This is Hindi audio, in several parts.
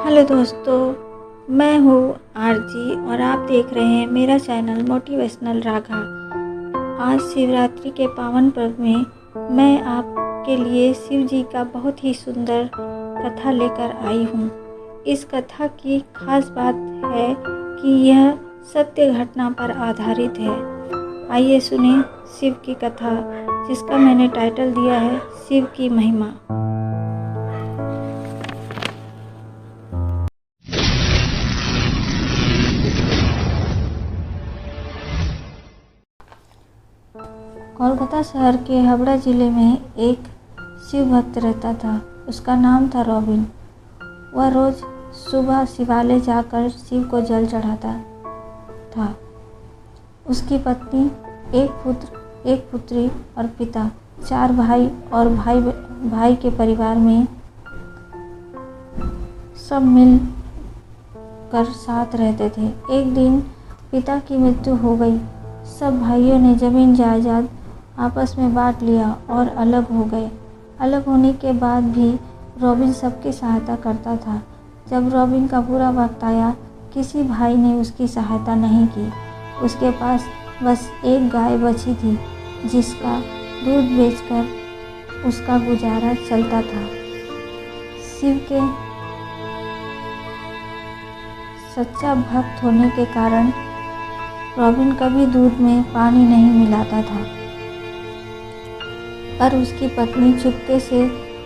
हेलो दोस्तों, मैं हूँ आरजी और आप देख रहे हैं मेरा चैनल मोटिवेशनल राघा। आज शिवरात्रि के पावन पर्व में मैं आपके लिए शिव जी का बहुत ही सुंदर कथा लेकर आई हूँ। इस कथा की खास बात है कि यह सत्य घटना पर आधारित है। आइए सुने शिव की कथा, जिसका मैंने टाइटल दिया है शिव की महिमा। कोलकाता शहर के हावड़ा ज़िले में एक शिव भक्त रहता था। उसका नाम था रॉबिन। वह रोज़ सुबह शिवालय जाकर शिव को जल चढ़ाता था। उसकी पत्नी, एक पुत्र, एक पुत्री और पिता, 4 भाई और भाई के परिवार में सब मिल कर साथ रहते थे। एक दिन पिता की मृत्यु हो गई। सब भाइयों ने ज़मीन जायदाद आपस में बांट लिया और अलग हो गए। अलग होने के बाद भी रॉबिन सबकी सहायता करता था। जब रॉबिन का बुरा वक्त आया, किसी भाई ने उसकी सहायता नहीं की। उसके पास बस एक गाय बची थी, जिसका दूध बेचकर उसका गुजारा चलता था। शिव के सच्चा भक्त होने के कारण रॉबिन कभी दूध में पानी नहीं मिलाता था, पर उसकी पत्नी चुपके से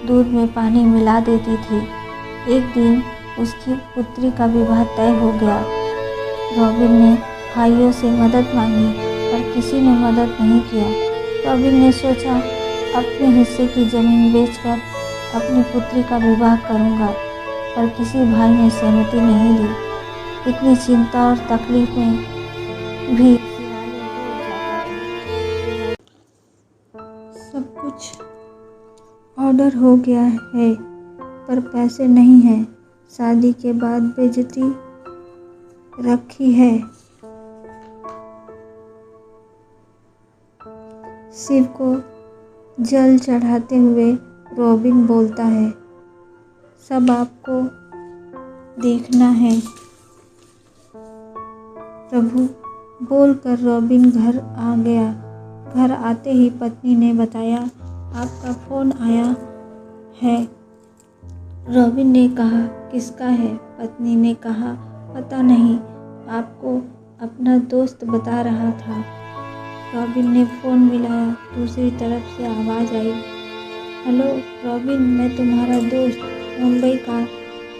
दूध में पानी मिला देती थी। एक दिन उसकी पुत्री का विवाह तय हो गया। रॉबिन ने भाइयों से मदद मांगी, पर किसी ने मदद नहीं किया। रॉबिन ने सोचा, अपने हिस्से की ज़मीन बेचकर अपनी पुत्री का विवाह करूंगा, पर किसी भाई ने सहमति नहीं दी। इतनी चिंता और तकलीफ में भी सब कुछ ऑर्डर हो गया है, पर पैसे नहीं हैं। शादी के बाद बेइज्जती रखी है। शिव को जल चढ़ाते हुए रॉबिन बोलता है, सब आपको देखना है। प्रभु बोलकर रॉबिन घर आ गया। घर आते ही पत्नी ने बताया, आपका फ़ोन आया है। रॉबिन ने कहा, किसका है? पत्नी ने कहा, पता नहीं, आपको अपना दोस्त बता रहा था। रॉबिन ने फ़ोन मिलाया। दूसरी तरफ से आवाज़ आई, हेलो रॉबिन, मैं तुम्हारा दोस्त मुंबई का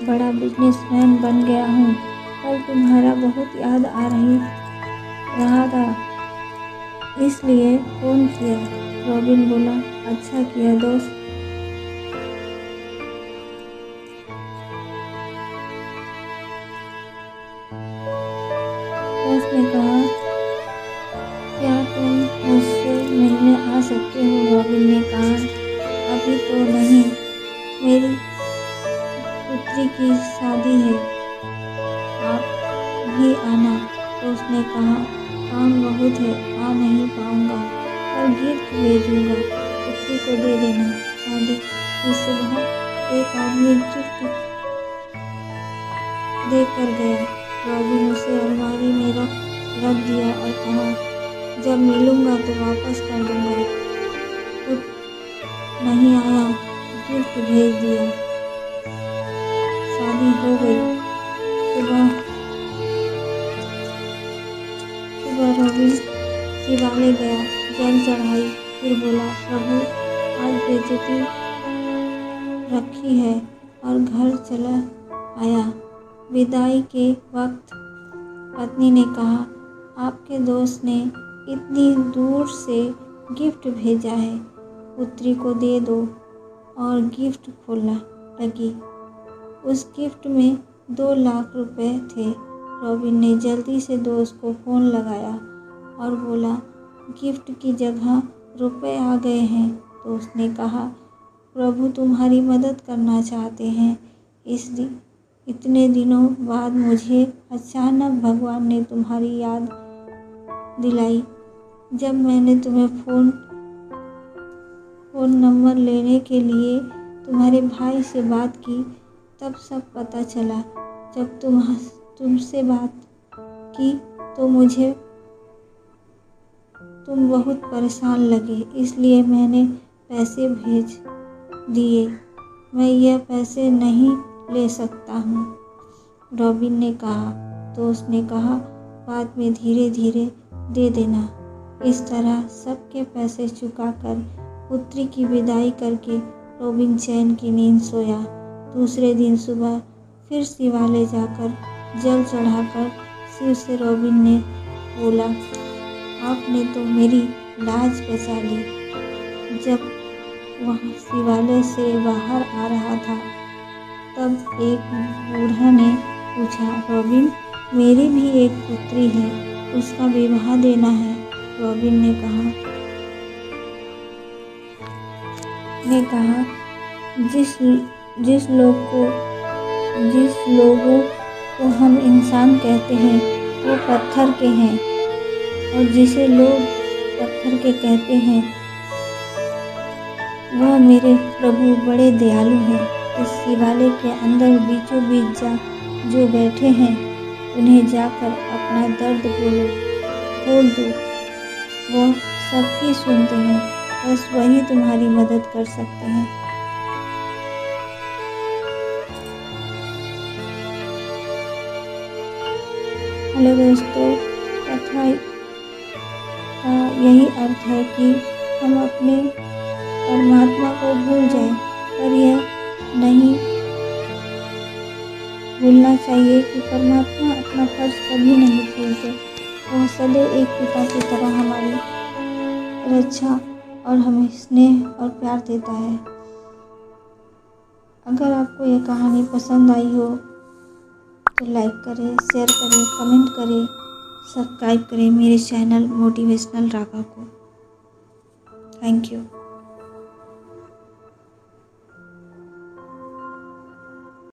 बड़ा बिजनेसमैन बन गया हूँ। कल तुम्हारा बहुत याद आ रहा था, इसलिए फ़ोन किया। रॉबिन बोला, अच्छा किया दोस्त। दोस्त ने कहा, क्या तुम मुझसे मिलने आ सकते हो? रॉबिन ने कहा, अभी तो नहीं, मेरी पुत्री की शादी है, आप भी आना। दोस्त ने कहा, काम बहुत है, आ नहीं पाऊँगा, पर गिफ्ट भेजूँगा, पुत्री को दे देना। शादी की सुबह एक आदमी गिफ्ट देकर गया। रॉबिन उसे अलमारी में रख दिया और कहा, जब मिलूँगा तो वापस कर दूँगा। कुछ नहीं आया, गिफ्ट भेज दिया। शादी हो गई। सुबह रॉबिन शिवालय गया, जल चढ़ाई, फिर बोला, प्रभु आज बेइज्जती रखी है, और घर चला आया। विदाई के वक्त पत्नी ने कहा, आपके दोस्त ने इतनी दूर से गिफ्ट भेजा है, पुत्री को दे दो। और गिफ्ट खोलने लगी। उस गिफ्ट में 2 लाख रुपए थे। रॉबिन ने जल्दी से दोस्त को फ़ोन लगाया और बोला, गिफ्ट की जगह रुपए आ गए हैं। दोस्त ने कहा, प्रभु तुम्हारी मदद करना चाहते हैं। इतने दिनों बाद मुझे अचानक भगवान ने तुम्हारी याद दिलाई। जब मैंने तुम्हें फ़ोन नंबर लेने के लिए तुम्हारे भाई से बात की, तब सब पता चला। जब तुमसे बात की तो मुझे तुम बहुत परेशान लगे, इसलिए मैंने पैसे भेज दिए। मैं यह पैसे नहीं ले सकता हूँ, रॉबिन ने कहा। तो उसने कहा, बाद में धीरे धीरे दे देना। इस तरह सबके पैसे चुकाकर पुत्री की विदाई करके रॉबिन चैन की नींद सोया। दूसरे दिन सुबह फिर शिवालय जाकर जल चढ़ाकर शिव से रॉबिन ने बोला, आपने तो मेरी लाज बचा ली। जब वह शिवालय से बाहर आ रहा था तब एक बूढ़ा ने पूछा, रॉबिन, मेरी भी एक पुत्री है, उसका विवाह देना है। रॉबिन ने कहा, जिस लोगों को हम इंसान कहते हैं वो पत्थर के हैं, और जिसे लोग पत्थर के कहते हैं वह मेरे प्रभु बड़े दयालु हैं। इस शिवालय के अंदर बीचों बीच जो बैठे हैं उन्हें जाकर अपना दर्द बोल दो, वो सबकी सुनते हैं, बस वही तुम्हारी मदद कर सकते हैं। हेलो दोस्तों, कथा का यही अर्थ है कि हम अपने परमात्मा को भूल जाएं, पर यह नहीं भूलना चाहिए कि परमात्मा अपना फर्ज कभी नहीं भूलते। वह सदैव एक पिता की तरह हमारी रक्षा और हमें स्नेह और प्यार देता है। अगर आपको यह कहानी पसंद आई हो तो लाइक करें, शेयर करें, कमेंट करें, सब्सक्राइब करें मेरे चैनल मोटिवेशनल रागा को। Thank you.